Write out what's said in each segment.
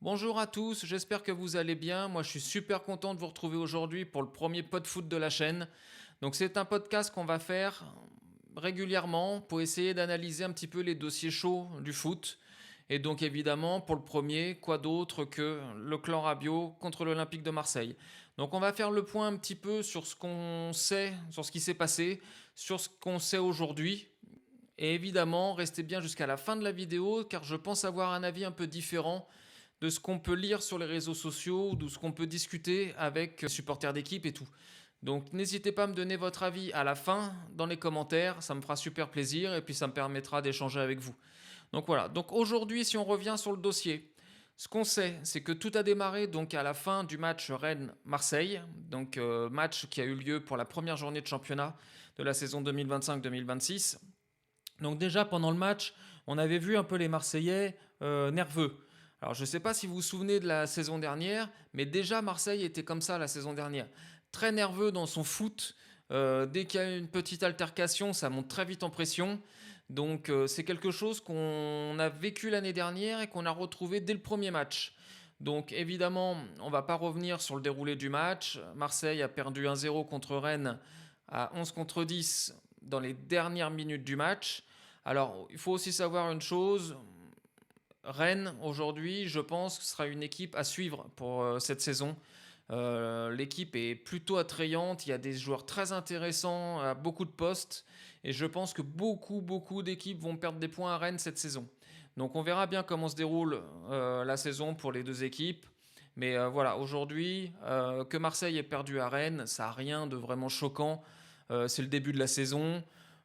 Bonjour à tous, j'espère que vous allez bien. Moi, je suis super content de vous retrouver aujourd'hui pour le premier pod foot de la chaîne. Donc, c'est un podcast qu'on va faire régulièrement pour essayer d'analyser un petit peu les dossiers chauds du foot. Et donc, évidemment, pour le premier, quoi d'autre que le clan Rabiot contre l'Olympique de Marseille. Donc, on va faire le point un petit peu sur ce qu'on sait, sur ce qui s'est passé, sur ce qu'on sait aujourd'hui. Et évidemment, restez bien jusqu'à la fin de la vidéo car je pense avoir un avis un peu différent de ce qu'on peut lire sur les réseaux sociaux, de ce qu'on peut discuter avec les supporters d'équipe et tout. Donc n'hésitez pas à me donner votre avis à la fin dans les commentaires, ça me fera super plaisir et puis ça me permettra d'échanger avec vous. Donc voilà, donc aujourd'hui si on revient sur le dossier, ce qu'on sait, c'est que tout a démarré donc à la fin du match Rennes-Marseille, donc match qui a eu lieu pour la première journée de championnat de la saison 2025-2026. Donc déjà pendant le match, on avait vu un peu les Marseillais nerveux. Alors je ne sais pas si vous vous souvenez de la saison dernière, mais déjà Marseille était comme ça la saison dernière. Très nerveux dans son foot. Dès qu'il y a une petite altercation, ça monte très vite en pression. Donc c'est quelque chose qu'on a vécu l'année dernière et qu'on a retrouvé dès le premier match. Donc évidemment, on ne va pas revenir sur le déroulé du match. Marseille a perdu 1-0 contre Rennes à 11 contre 10 dans les dernières minutes du match. Alors, il faut aussi savoir une chose. Rennes, aujourd'hui, je pense que ce sera une équipe à suivre pour cette saison. L'équipe est plutôt attrayante. Il y a des joueurs très intéressants à beaucoup de postes. Et je pense que beaucoup d'équipes vont perdre des points à Rennes cette saison. Donc, on verra bien comment se déroule la saison pour les deux équipes. Mais voilà, aujourd'hui, que Marseille ait perdu à Rennes, ça n'a rien de vraiment choquant. C'est le début de la saison.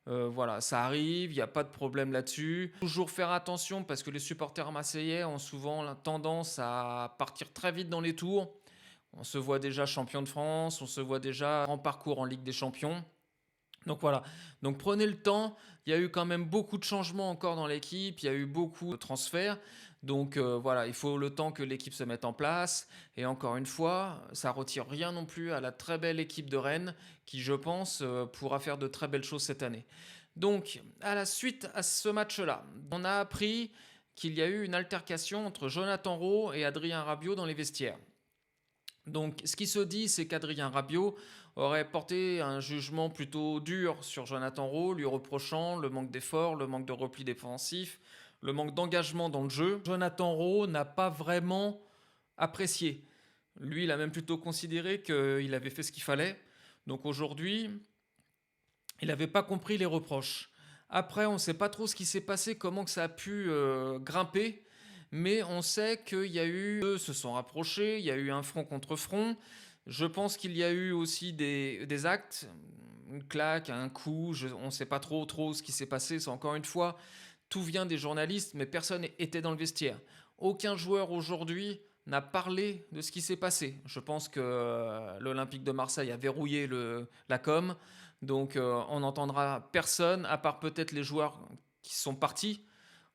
Voilà, ça arrive, il n'y a pas de problème là-dessus. Toujours faire attention parce que les supporters marseillais ont souvent la tendance à partir très vite dans les tours. On se voit déjà champion de France, on se voit déjà en parcours en Ligue des Champions. Donc voilà, donc prenez le temps, il y a eu quand même beaucoup de changements encore dans l'équipe, il y a eu beaucoup de transferts, donc voilà, il faut le temps que l'équipe se mette en place, et encore une fois, ça retire rien non plus à la très belle équipe de Rennes, qui je pense pourra faire de très belles choses cette année. Donc à la suite à ce match-là, on a appris qu'il y a eu une altercation entre Jonathan Rowe et Adrien Rabiot dans les vestiaires. Donc, ce qui se dit, c'est qu'Adrien Rabiot aurait porté un jugement plutôt dur sur Jonathan Rowe, lui reprochant le manque d'effort, le manque de repli défensif, le manque d'engagement dans le jeu. Jonathan Rowe n'a pas vraiment apprécié. Lui, il a même plutôt considéré qu'il avait fait ce qu'il fallait. Donc aujourd'hui, il n'avait pas compris les reproches. Après, on ne sait pas trop ce qui s'est passé, comment que ça a pu grimper, mais on sait qu'il y a eu, eux se sont rapprochés, il y a eu un front contre front. Je pense qu'il y a eu aussi des actes, une claque, un coup, on ne sait pas trop ce qui s'est passé. C'est encore une fois, tout vient des journalistes, mais personne n'était dans le vestiaire. Aucun joueur aujourd'hui n'a parlé de ce qui s'est passé. Je pense que l'Olympique de Marseille a verrouillé la com, donc on n'entendra personne, à part peut-être les joueurs qui sont partis,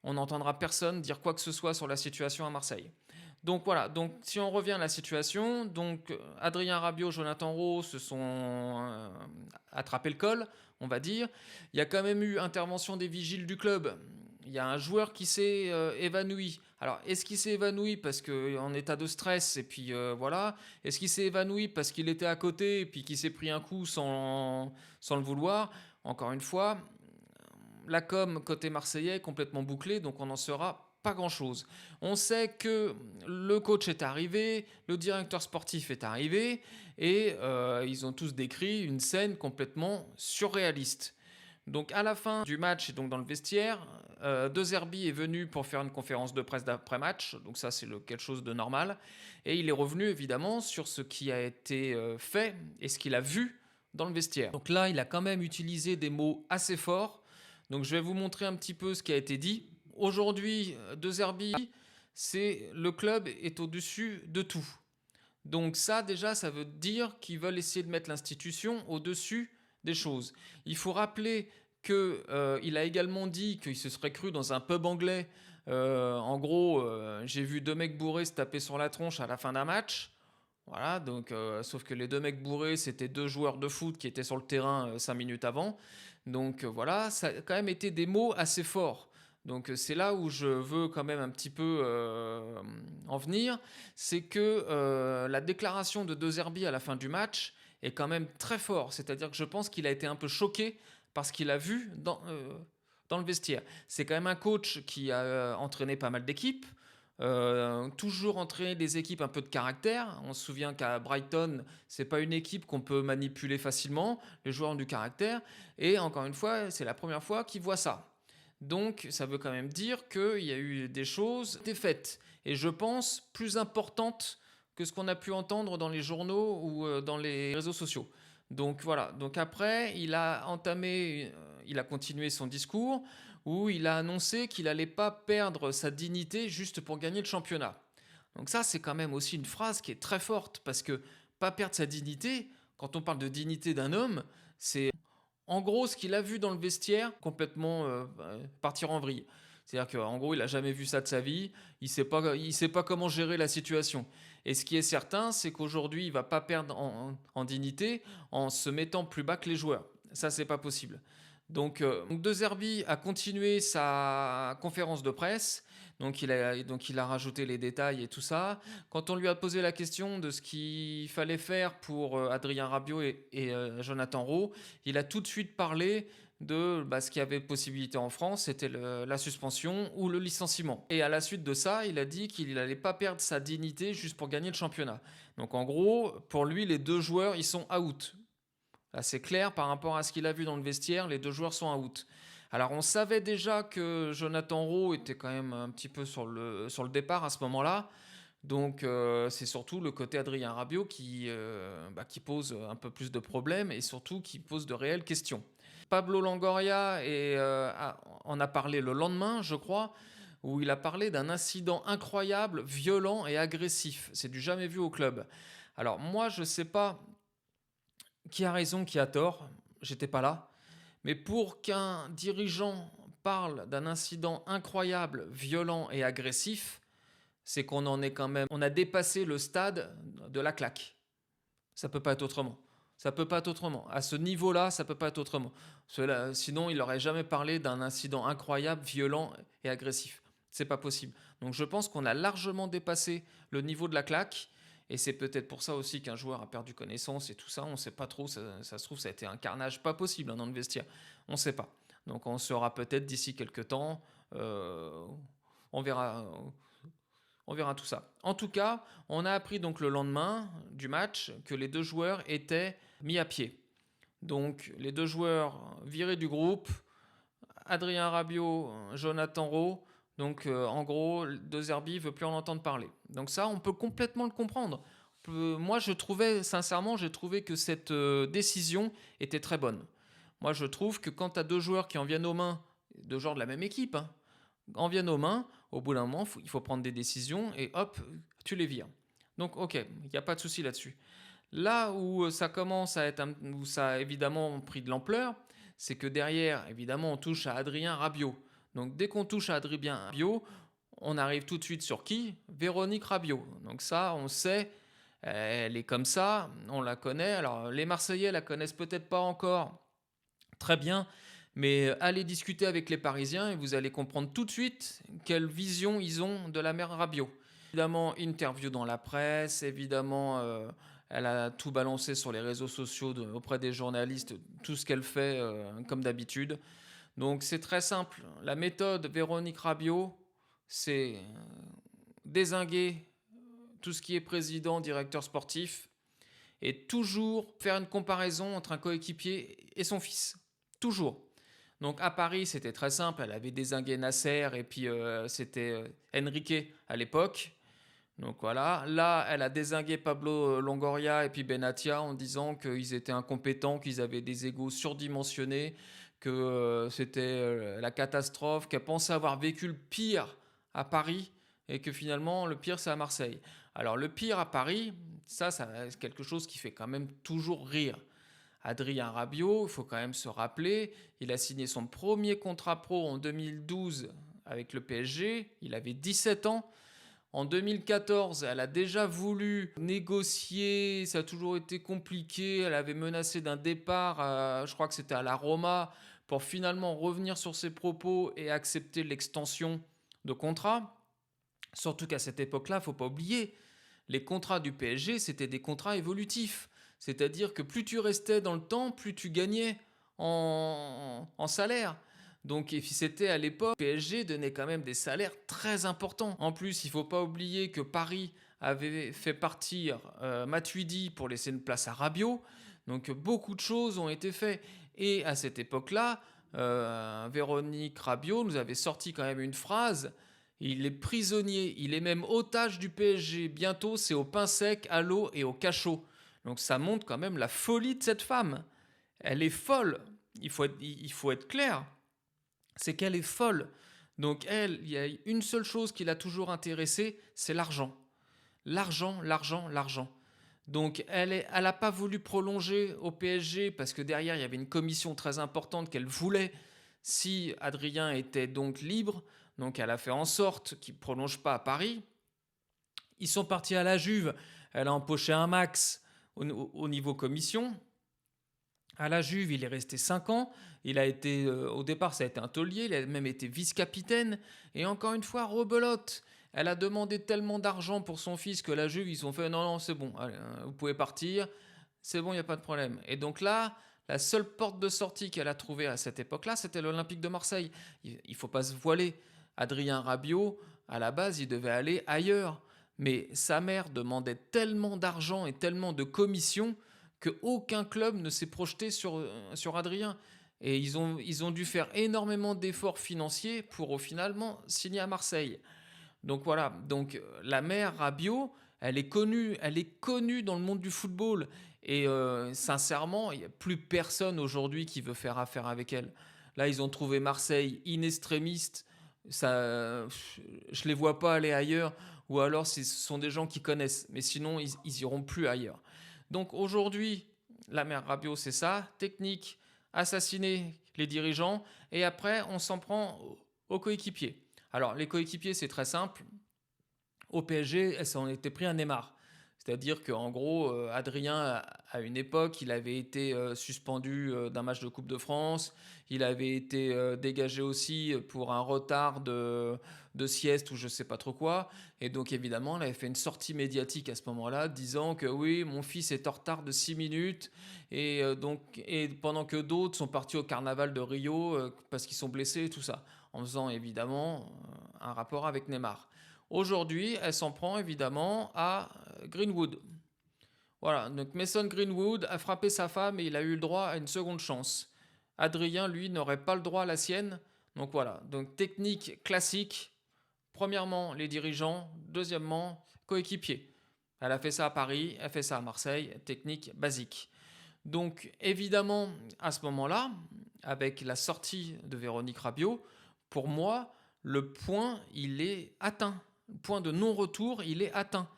on n'entendra personne dire quoi que ce soit sur la situation à Marseille. Donc voilà, donc si on revient à la situation, donc Adrien Rabiot, Jonathan Rowe se sont attrapé le col, on va dire. Il y a quand même eu intervention des vigiles du club. Il y a un joueur qui s'est évanoui. Alors, est-ce qu'il s'est évanoui parce qu'en état de stress et puis voilà. Est-ce qu'il s'est évanoui parce qu'il était à côté et puis qu'il s'est pris un coup sans le vouloir? Encore une fois, la com côté marseillais est complètement bouclée, donc on n'en saura pas grand-chose. On sait que le coach est arrivé, le directeur sportif est arrivé, et ils ont tous décrit une scène complètement surréaliste. Donc à la fin du match et donc dans le vestiaire, De Zerbi est venu pour faire une conférence de presse d'après-match, donc ça c'est quelque chose de normal, et il est revenu évidemment sur ce qui a été fait et ce qu'il a vu dans le vestiaire. Donc là, il a quand même utilisé des mots assez forts, donc je vais vous montrer un petit peu ce qui a été dit. Aujourd'hui, De Zerbi, c'est le club est au-dessus de tout. Donc ça, déjà, ça veut dire qu'ils veulent essayer de mettre l'institution au-dessus des choses. Il faut rappeler qu'il a également dit qu'il se serait cru dans un pub anglais. En gros, j'ai vu deux mecs bourrés se taper sur la tronche à la fin d'un match. Voilà, donc, sauf que les deux mecs bourrés, c'était deux joueurs de foot qui étaient sur le terrain 5 minutes avant. Donc voilà, ça a quand même été des mots assez forts. Donc c'est là où je veux quand même un petit peu en venir, c'est que la déclaration de De Zerbi à la fin du match est quand même très fort. C'est-à-dire que je pense qu'il a été un peu choqué par ce qu'il a vu dans le vestiaire. C'est quand même un coach qui a entraîné pas mal d'équipes, toujours entraîné des équipes un peu de caractère. On se souvient qu'à Brighton, c'est pas une équipe qu'on peut manipuler facilement. Les joueurs ont du caractère. Et encore une fois, c'est la première fois qu'ils voient ça. Donc, ça veut quand même dire qu'il y a eu des choses, des faites. Et je pense plus importantes que ce qu'on a pu entendre dans les journaux ou dans les réseaux sociaux. Donc voilà. Donc après, il a continué son discours où il a annoncé qu'il n'allait pas perdre sa dignité juste pour gagner le championnat. Donc ça, c'est quand même aussi une phrase qui est très forte parce que pas perdre sa dignité, quand on parle de dignité d'un homme, c'est en gros ce qu'il a vu dans le vestiaire complètement partir en vrille. C'est-à-dire qu'en gros, il n'a jamais vu ça de sa vie, il sait pas comment gérer la situation. Et ce qui est certain, c'est qu'aujourd'hui, il ne va pas perdre en dignité en se mettant plus bas que les joueurs. Ça, c'est pas possible. Donc De Zerbi a continué sa conférence de presse. Donc il a rajouté les détails et tout ça. Quand on lui a posé la question de ce qu'il fallait faire pour Adrien Rabiot et Jonathan Rowe, il a tout de suite parlé de ce qu'il y avait possibilité en France, c'était la suspension ou le licenciement. Et à la suite de ça, il a dit qu'il n'allait pas perdre sa dignité juste pour gagner le championnat. Donc en gros, pour lui, les deux joueurs, ils sont out. Là, c'est clair par rapport à ce qu'il a vu dans le vestiaire, les deux joueurs sont out. Alors on savait déjà que Jonathan Rowe était quand même un petit peu sur le départ à ce moment-là. Donc c'est surtout le côté Adrien Rabiot qui pose un peu plus de problèmes et surtout qui pose de réelles questions. Pablo Longoria en a parlé le lendemain, je crois, où il a parlé d'un incident incroyable, violent et agressif. C'est du jamais vu au club. Alors moi, je ne sais pas qui a raison, qui a tort. J'étais pas là. Mais pour qu'un dirigeant parle d'un incident incroyable, violent et agressif, c'est qu'on en est quand même. On a dépassé le stade de la claque. Ça peut pas être autrement. Ça peut pas être autrement. À ce niveau-là, ça peut pas être autrement. Sinon, il n'aurait jamais parlé d'un incident incroyable, violent et agressif. C'est pas possible. Donc je pense qu'on a largement dépassé le niveau de la claque. Et c'est peut-être pour ça aussi qu'un joueur a perdu connaissance et tout ça. On ne sait pas trop. Ça se trouve, ça a été un carnage pas possible dans le vestiaire. On ne sait pas. Donc on saura peut-être d'ici quelques temps. On verra. On verra tout ça. En tout cas, on a appris donc le lendemain du match que les deux joueurs étaient mis à pied. Donc les deux joueurs virés du groupe, Adrien Rabiot, Jonathan Rowe. Donc en gros, De Zerbi veut plus en entendre parler. Donc ça, on peut complètement le comprendre. Moi, sincèrement, j'ai trouvé que cette décision était très bonne. Moi, je trouve que quand tu as deux joueurs qui en viennent aux mains, deux joueurs de la même équipe, en viennent aux mains, au bout d'un moment, il faut prendre des décisions et hop, tu les vires. Donc ok, il n'y a pas de souci là-dessus. Là où ça commence à être, où ça a évidemment pris de l'ampleur, c'est que derrière, évidemment, on touche à Adrien Rabiot. Donc dès qu'on touche à Adrien Rabiot, on arrive tout de suite sur qui? Véronique Rabiot. Donc ça, on sait, elle est comme ça, on la connaît. Alors les Marseillais la connaissent peut-être pas encore très bien, mais allez discuter avec les Parisiens et vous allez comprendre tout de suite quelle vision ils ont de la mère Rabiot. Évidemment, interview dans la presse, évidemment, elle a tout balancé sur les réseaux sociaux auprès des journalistes, tout ce qu'elle fait comme d'habitude. Donc c'est très simple. La méthode Véronique Rabiot, c'est dézinguer tout ce qui est président, directeur sportif, et toujours faire une comparaison entre un coéquipier et son fils. Toujours. Donc à Paris, c'était très simple. Elle avait dézingué Nasser et puis c'était Enrique à l'époque. Donc voilà. Là, elle a dézingué Pablo Longoria et puis Benatia en disant qu'ils étaient incompétents, qu'ils avaient des égos surdimensionnés, que c'était la catastrophe, qu'elle pensait avoir vécu le pire à Paris et que finalement le pire c'est à Marseille. Alors le pire à Paris, ça c'est quelque chose qui fait quand même toujours rire. Adrien Rabiot, il faut quand même se rappeler, il a signé son premier contrat pro en 2012 avec le PSG, il avait 17 ans. En 2014, elle a déjà voulu négocier, ça a toujours été compliqué, elle avait menacé d'un départ, je crois que c'était à la Roma, pour finalement revenir sur ses propos et accepter l'extension de contrat. Surtout qu'à cette époque-là, il ne faut pas oublier, les contrats du PSG, c'était des contrats évolutifs. C'est-à-dire que plus tu restais dans le temps, plus tu gagnais en salaire. Donc c'était à l'époque, PSG donnait quand même des salaires très importants. En plus, il ne faut pas oublier que Paris avait fait partir Matuidi pour laisser une place à Rabiot. Donc beaucoup de choses ont été faites. Et à cette époque-là, Véronique Rabiot nous avait sorti quand même une phrase. Il est prisonnier, il est même otage du PSG. Bientôt, c'est au pain sec, à l'eau et au cachot. Donc ça montre quand même la folie de cette femme. Elle est folle. Il faut être clair. C'est qu'elle est folle. Donc elle, il y a une seule chose qui l'a toujours intéressée, c'est l'argent. L'argent, l'argent, l'argent. Donc elle n'a pas voulu prolonger au PSG parce que derrière, il y avait une commission très importante qu'elle voulait si Adrien était donc libre. Donc elle a fait en sorte qu'il ne prolonge pas à Paris. Ils sont partis à la Juve. Elle a empoché un max au niveau commission. À la Juve, il est resté 5 ans. Il a été, au départ, ça a été un taulier. Il a même été vice-capitaine. Et encore une fois, rebelote. Elle a demandé tellement d'argent pour son fils que la Juve, ils ont fait non, non, c'est bon, allez, vous pouvez partir. C'est bon, il n'y a pas de problème. Et donc là, la seule porte de sortie qu'elle a trouvée à cette époque-là, c'était l'Olympique de Marseille. Il ne faut pas se voiler. Adrien Rabiot, à la base, il devait aller ailleurs. Mais sa mère demandait tellement d'argent et tellement de commissions qu'aucun club ne s'est projeté sur Adrien. Et ils ont dû faire énormément d'efforts financiers pour finalement signer à Marseille. Donc voilà, donc la mère Rabiot, elle est connue dans le monde du football. Et sincèrement, il n'y a plus personne aujourd'hui qui veut faire affaire avec elle. Là, ils ont trouvé Marseille inextrémiste. Ça, je les vois pas aller ailleurs. Ou alors, ce sont des gens qui connaissent. Mais sinon, ils iront plus ailleurs. Donc aujourd'hui, la mère Rabiot, c'est ça. Technique, assassiner les dirigeants. Et après, on s'en prend aux coéquipiers. Alors, les coéquipiers, c'est très simple. Au PSG, elles s'en étaient pris un Neymar. C'est-à-dire qu'en gros, Adrien, à une époque, il avait été suspendu d'un match de Coupe de France. Il avait été dégagé aussi pour un retard de sieste ou je ne sais pas trop quoi. Et donc, évidemment, il avait fait une sortie médiatique à ce moment-là, disant que oui, mon fils est en retard de 6 minutes. Et pendant que d'autres sont partis au carnaval de Rio parce qu'ils sont blessés et tout ça. En faisant évidemment un rapport avec Neymar. Aujourd'hui, elle s'en prend évidemment à Greenwood. Voilà, donc Mason Greenwood a frappé sa femme et il a eu le droit à une seconde chance. Adrien, lui, n'aurait pas le droit à la sienne. Donc voilà, donc technique classique. Premièrement, les dirigeants. Deuxièmement, coéquipiers. Elle a fait ça à Paris, elle fait ça à Marseille. Technique basique. Donc évidemment, à ce moment-là, avec la sortie de Véronique Rabiot, pour moi, le point, il est atteint. Le point de non-retour, il est atteint.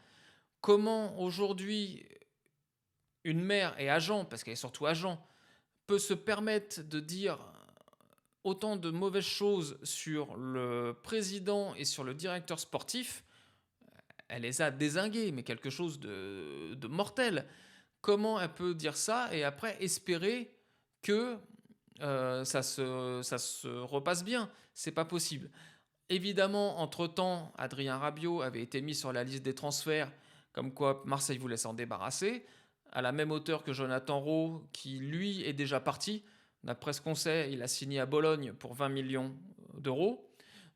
Comment aujourd'hui une mère et agent, parce qu'elle est surtout agent, peut se permettre de dire autant de mauvaises choses sur le président et sur le directeur sportif, elle les a dézingués, mais quelque chose de mortel. Comment elle peut dire ça et après espérer que ça se repasse bien? C'est pas possible. Évidemment, entre-temps, Adrien Rabiot avait été mis sur la liste des transferts, comme quoi Marseille voulait s'en débarrasser, à la même hauteur que Jonathan Rowe, qui lui est déjà parti. D'après ce qu'on sait, il a signé à Bologne pour 20 millions d'euros.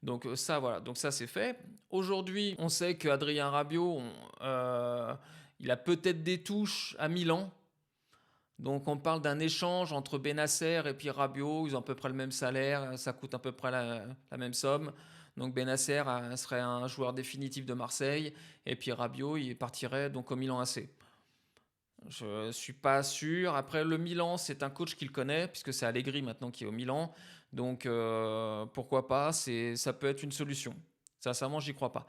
Donc ça, voilà, donc ça c'est fait. Aujourd'hui, on sait qu'Adrien Rabiot, il a peut-être des touches à Milan. Donc on parle d'un échange entre Benasser et puis Rabiot, ils ont à peu près le même salaire, ça coûte à peu près la même somme. Donc Benasser serait un joueur définitif de Marseille et puis Rabiot il partirait donc au Milan AC. Je ne suis pas sûr. Après le Milan, c'est un coach qu'il connaît puisque c'est Allegri maintenant qui est au Milan. Donc pourquoi pas, ça peut être une solution. Sincèrement, j'y crois pas.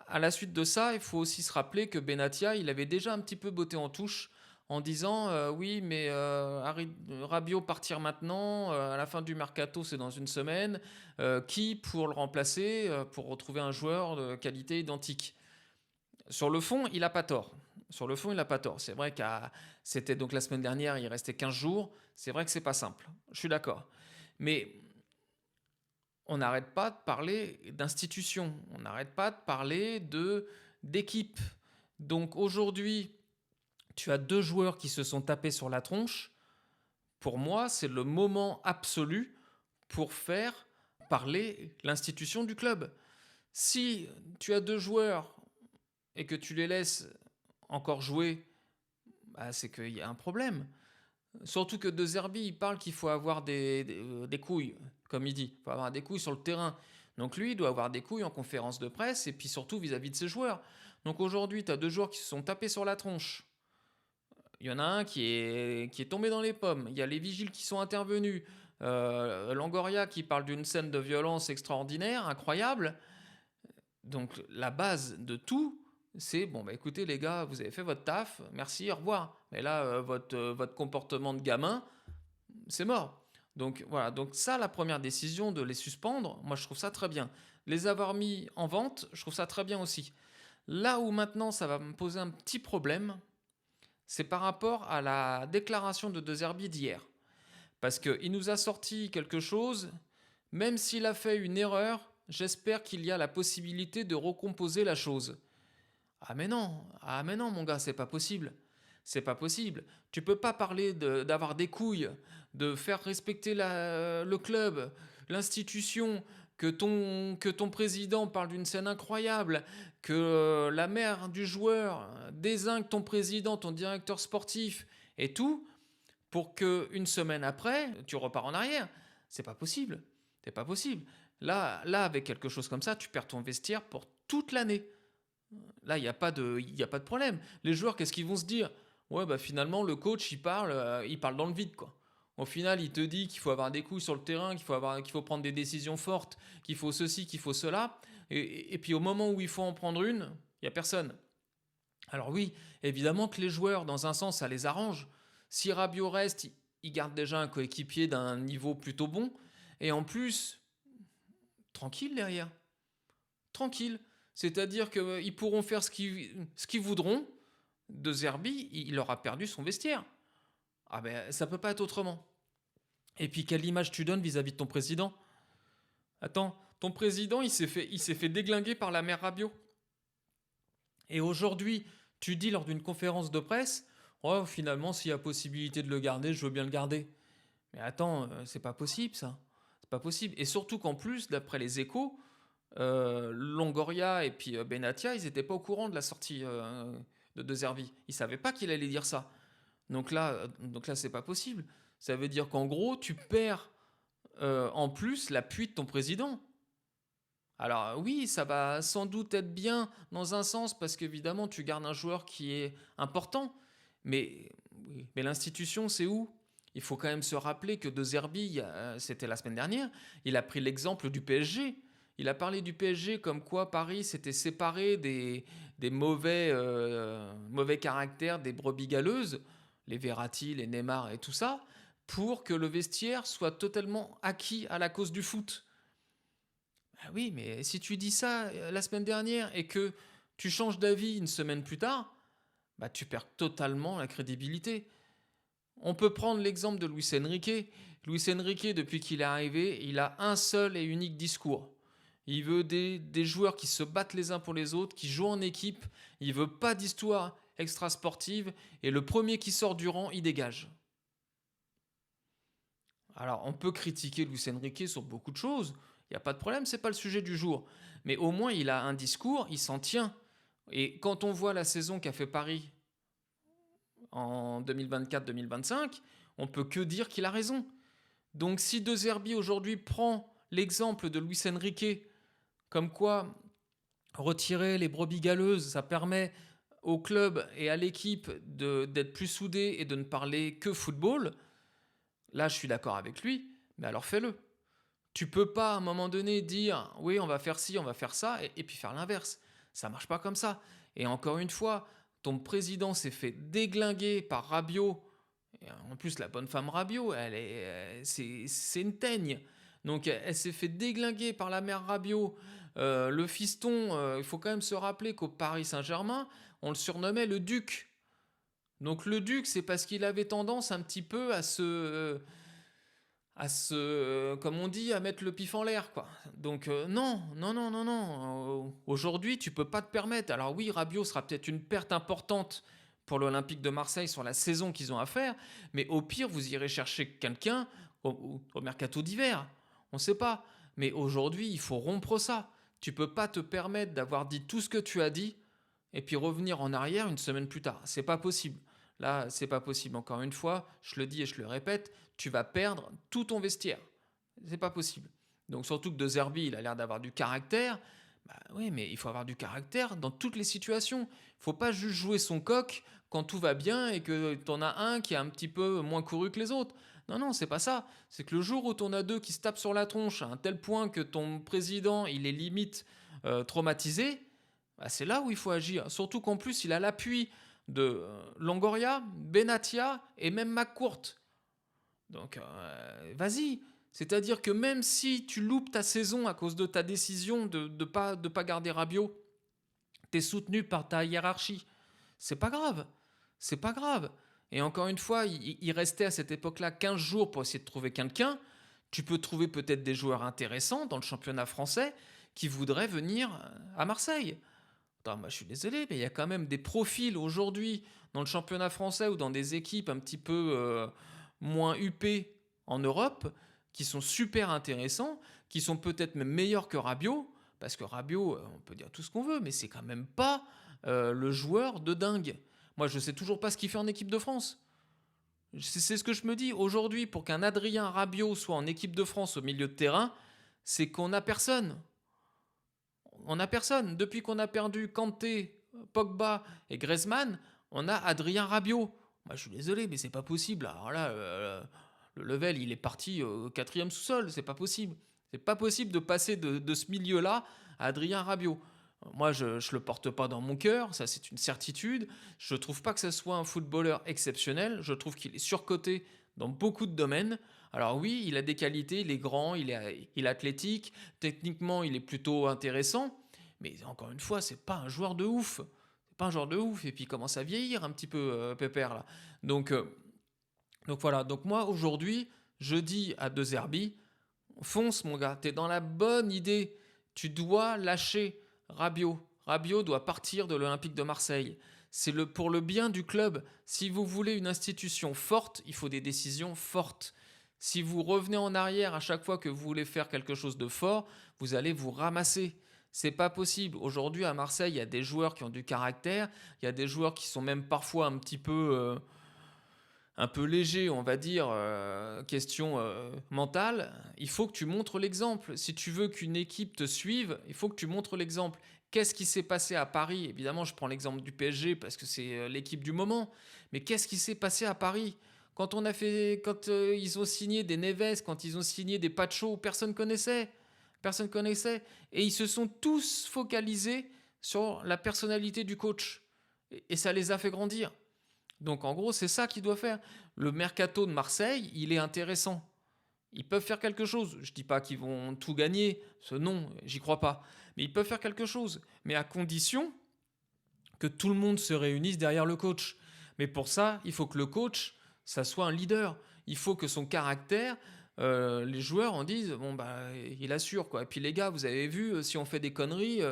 À la suite de ça, il faut aussi se rappeler que Benatia, il avait déjà un petit peu botté en touche en disant oui, mais Rabiot partir maintenant, à la fin du mercato, c'est dans une semaine. Qui pour le remplacer, pour retrouver un joueur de qualité identique? Sur le fond, il n'a pas tort. Sur le fond, il n'a pas tort. C'est vrai que c'était donc la semaine dernière, il restait 15 jours. C'est vrai que c'est pas simple. Je suis d'accord. Mais on n'arrête pas de parler d'institutions, on n'arrête pas de parler d'équipe. Donc aujourd'hui, tu as 2 joueurs qui se sont tapés sur la tronche. Pour moi, c'est le moment absolu pour faire parler l'institution du club. Si tu as 2 joueurs et que tu les laisses encore jouer, bah, c'est qu'il y a un problème. Surtout que De Zerbi, il parle qu'il faut avoir des couilles, comme il dit. Il faut avoir des couilles sur le terrain. Donc lui, il doit avoir des couilles en conférence de presse et puis surtout vis-à-vis de ses joueurs. Donc aujourd'hui, tu as 2 joueurs qui se sont tapés sur la tronche. Il y en a un qui est tombé dans les pommes. Il y a les vigiles qui sont intervenus. Longoria qui parle d'une scène de violence extraordinaire, incroyable. Donc la base de tout, c'est bon, bah écoutez les gars, vous avez fait votre taf, merci, au revoir. Mais là, votre comportement de gamin, c'est mort. Donc voilà, donc ça, la première décision de les suspendre, moi je trouve ça très bien. Les avoir mis en vente, je trouve ça très bien aussi. Là où maintenant ça va me poser un petit problème, c'est par rapport à la déclaration de De Zerbi d'hier. Parce qu'il nous a sorti quelque chose, même s'il a fait une erreur, j'espère qu'il y a la possibilité de recomposer la chose. Ah mais non mon gars, c'est pas possible. C'est pas possible. Tu peux pas parler d'avoir des couilles, de faire respecter le club, l'institution, que ton président parle d'une scène incroyable, que la mère du joueur désigne ton président, ton directeur sportif et tout, pour que une semaine après, tu repars en arrière. C'est pas possible. C'est pas possible. Là, avec quelque chose comme ça, tu perds ton vestiaire pour toute l'année. Là, il n'y a pas de problème. Les joueurs, qu'est-ce qu'ils vont se dire? Ouais, bah finalement, le coach, il parle dans le vide, quoi. Au final, il te dit qu'il faut avoir des couilles sur le terrain, qu'il faut prendre des décisions fortes, qu'il faut ceci, qu'il faut cela. Et puis au moment où il faut en prendre une, il n'y a personne. Alors oui, évidemment que les joueurs, dans un sens, ça les arrange. Si Rabiot reste, il garde déjà un coéquipier d'un niveau plutôt bon. Et en plus, tranquille derrière. Tranquille. C'est-à-dire qu'ils pourront faire ce qu'ils voudront. De Zerbi, il aura perdu son vestiaire. Ah ben, ça peut pas être autrement. Et puis, quelle image tu donnes vis-à-vis de ton président? Attends, ton président, il s'est fait déglinguer par la mère Rabiot. Et aujourd'hui, tu dis lors d'une conférence de presse, oh, finalement, s'il y a possibilité de le garder, je veux bien le garder. Mais attends, c'est pas possible ça. C'est pas possible. Et surtout qu'en plus, d'après les échos, Longoria et puis Benatia, ils n'étaient pas au courant de la sortie de Zerbi. Ils savaient pas qu'il allait dire ça. Donc là, c'est pas possible. Ça veut dire qu'en gros, tu perds en plus l'appui de ton président. Alors oui, ça va sans doute être bien dans un sens parce qu'évidemment, tu gardes un joueur qui est important. Mais, oui, mais l'institution, c'est où? Il faut quand même se rappeler que De Zerbi, c'était la semaine dernière, il a pris l'exemple du PSG. Il a parlé du PSG comme quoi Paris s'était séparé des mauvais caractères, des brebis galeuses, les Verratti, les Neymar et tout ça, pour que le vestiaire soit totalement acquis à la cause du foot. Ah oui, mais si tu dis ça la semaine dernière et que tu changes d'avis une semaine plus tard, bah tu perds totalement la crédibilité. On peut prendre l'exemple de Luis Enrique. Luis Enrique, depuis qu'il est arrivé, il a un seul et unique discours. Il veut des joueurs qui se battent les uns pour les autres, qui jouent en équipe. Il veut pas d'histoire extra-sportive. Et le premier qui sort du rang, il dégage. Alors, on peut critiquer Luis Enrique sur beaucoup de choses. Il n'y a pas de problème, c'est pas le sujet du jour. Mais au moins, il a un discours, il s'en tient. Et quand on voit la saison qu'a fait Paris en 2024-2025, on peut que dire qu'il a raison. Donc si De Zerbi aujourd'hui prend l'exemple de Luis Enrique, comme quoi retirer les brebis galeuses, ça permet au club et à l'équipe d'être plus soudés et de ne parler que football, là je suis d'accord avec lui, mais alors fais-le. Tu peux pas à un moment donné dire oui on va faire ci, on va faire ça, et puis faire l'inverse. Ça marche pas comme ça. Et encore une fois, ton président s'est fait déglinguer par Rabiot. Et en plus, la bonne femme Rabiot, c'est une teigne. Donc, elle s'est fait déglinguer par la mère Rabiot. Le fiston, il faut quand même se rappeler qu'au Paris Saint-Germain, on le surnommait le Duc. Donc, le Duc, c'est parce qu'il avait tendance un petit peu comme on dit, à mettre le pif en l'air, quoi. Donc non, non, non, non, non. Aujourd'hui, tu peux pas te permettre. Alors oui, Rabiot sera peut-être une perte importante pour l'Olympique de Marseille sur la saison qu'ils ont à faire, mais au pire, vous irez chercher quelqu'un au mercato d'hiver. On ne sait pas. Mais aujourd'hui, il faut rompre ça. Tu peux pas te permettre d'avoir dit tout ce que tu as dit et puis revenir en arrière une semaine plus tard. C'est pas possible. Là, c'est pas possible. Encore une fois, je le dis et je le répète, tu vas perdre tout ton vestiaire. C'est pas possible. Donc surtout que De Zerbi, il a l'air d'avoir du caractère. Bah oui, mais il faut avoir du caractère dans toutes les situations. Il faut pas juste jouer son coq quand tout va bien et que t'en as un qui est un petit peu moins couru que les autres. Non, non, c'est pas ça. C'est que le jour où t'en as deux qui se tapent sur la tronche à un tel point que ton président, il est limite traumatisé, bah, c'est là où il faut agir. Surtout qu'en plus, il a l'appui de Longoria, Benatia et même McCourt. Donc, vas-y. C'est-à-dire que même si tu loupes ta saison à cause de ta décision de pas garder Rabiot, t'es soutenu par ta hiérarchie. C'est pas grave. C'est pas grave. Et encore une fois, il restait à cette époque-là 15 jours pour essayer de trouver quelqu'un. Tu peux trouver peut-être des joueurs intéressants dans le championnat français qui voudraient venir à Marseille. Attends, moi je suis désolé, mais il y a quand même des profils aujourd'hui dans le championnat français ou dans des équipes un petit peu moins huppées en Europe qui sont super intéressants, qui sont peut-être même meilleurs que Rabiot, parce que Rabiot, on peut dire tout ce qu'on veut, mais c'est quand même pas le joueur de dingue. Moi, je sais toujours pas ce qu'il fait en équipe de France. C'est ce que je me dis. Aujourd'hui, pour qu'un Adrien Rabiot soit en équipe de France au milieu de terrain, c'est qu'on n'a personne. On n'a personne. Depuis qu'on a perdu Kanté, Pogba et Griezmann, on a Adrien Rabiot. Moi, je suis désolé, mais c'est pas possible. Alors là, le level, il est parti au quatrième sous-sol. C'est pas possible. C'est pas possible de passer de ce milieu-là à Adrien Rabiot. Moi, je ne le porte pas dans mon cœur, ça c'est une certitude. Je ne trouve pas que ce soit un footballeur exceptionnel. Je trouve qu'il est surcoté dans beaucoup de domaines. Alors oui, il a des qualités, il est grand, il est athlétique, techniquement il est plutôt intéressant. Mais encore une fois, c'est pas un joueur de ouf. C'est pas un joueur de ouf. Et puis il commence à vieillir un petit peu, Pépère là. Donc, euh, donc voilà. Donc moi aujourd'hui, je dis à De Zerbi, fonce mon gars, t'es dans la bonne idée. Tu dois lâcher Rabiot. Rabiot doit partir de l'Olympique de Marseille. C'est pour le bien du club. Si vous voulez une institution forte, il faut des décisions fortes. Si vous revenez en arrière à chaque fois que vous voulez faire quelque chose de fort, vous allez vous ramasser. C'est pas possible. Aujourd'hui à Marseille, il y a des joueurs qui ont du caractère, il y a des joueurs qui sont même parfois un peu léger, on va dire, question mentale, il faut que tu montres l'exemple. Si tu veux qu'une équipe te suive, il faut que tu montres l'exemple. Qu'est-ce qui s'est passé à Paris? Évidemment, je prends l'exemple du PSG parce que c'est l'équipe du moment. Mais qu'est-ce qui s'est passé à Paris? Quand ils ont signé des Neves, quand ils ont signé des Pacho, personne connaissait. Personne connaissait. Et ils se sont tous focalisés sur la personnalité du coach. Et ça les a fait grandir. Donc en gros, c'est ça qu'il doit faire. Le mercato de Marseille, il est intéressant. Ils peuvent faire quelque chose. Je ne dis pas qu'ils vont tout gagner, ce non, j'y crois pas. Mais ils peuvent faire quelque chose. Mais à condition que tout le monde se réunisse derrière le coach. Mais pour ça, il faut que le coach, ça soit un leader. Il faut que son caractère, les joueurs en disent, bon bah, il assure quoi. Et puis les gars, vous avez vu, si on fait des conneries,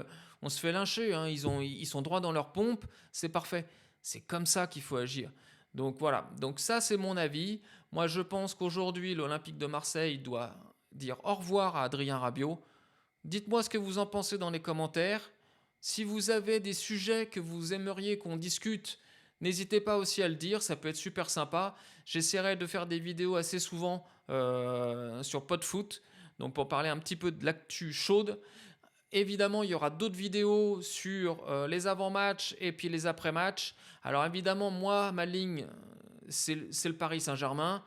on se fait lyncher. Hein. Ils sont droits dans leur pompe, c'est parfait. C'est comme ça qu'il faut agir. Donc voilà, donc ça c'est mon avis. Moi je pense qu'aujourd'hui l'Olympique de Marseille doit dire au revoir à Adrien Rabiot. Dites-moi ce que vous en pensez dans les commentaires. Si vous avez des sujets que vous aimeriez qu'on discute, n'hésitez pas aussi à le dire, ça peut être super sympa. J'essaierai de faire des vidéos assez souvent sur PodFoot, donc pour parler un petit peu de l'actu chaude. Évidemment, il y aura d'autres vidéos sur les avant-matchs et puis les après-matchs. Alors évidemment, moi, ma ligne, c'est le Paris Saint-Germain.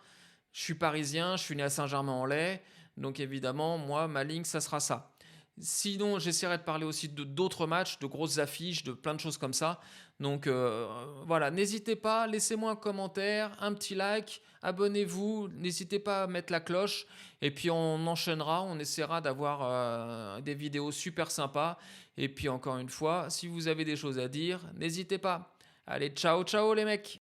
Je suis parisien, je suis né à Saint-Germain-en-Laye. Donc évidemment, moi, ma ligne, ça sera ça. Sinon, j'essaierai de parler aussi d'autres matchs, de grosses affiches, de plein de choses comme ça. Donc voilà, n'hésitez pas, laissez-moi un commentaire, un petit like, abonnez-vous, n'hésitez pas à mettre la cloche. Et puis on enchaînera, on essaiera d'avoir des vidéos super sympas. Et puis encore une fois, si vous avez des choses à dire, n'hésitez pas. Allez, ciao, ciao les mecs!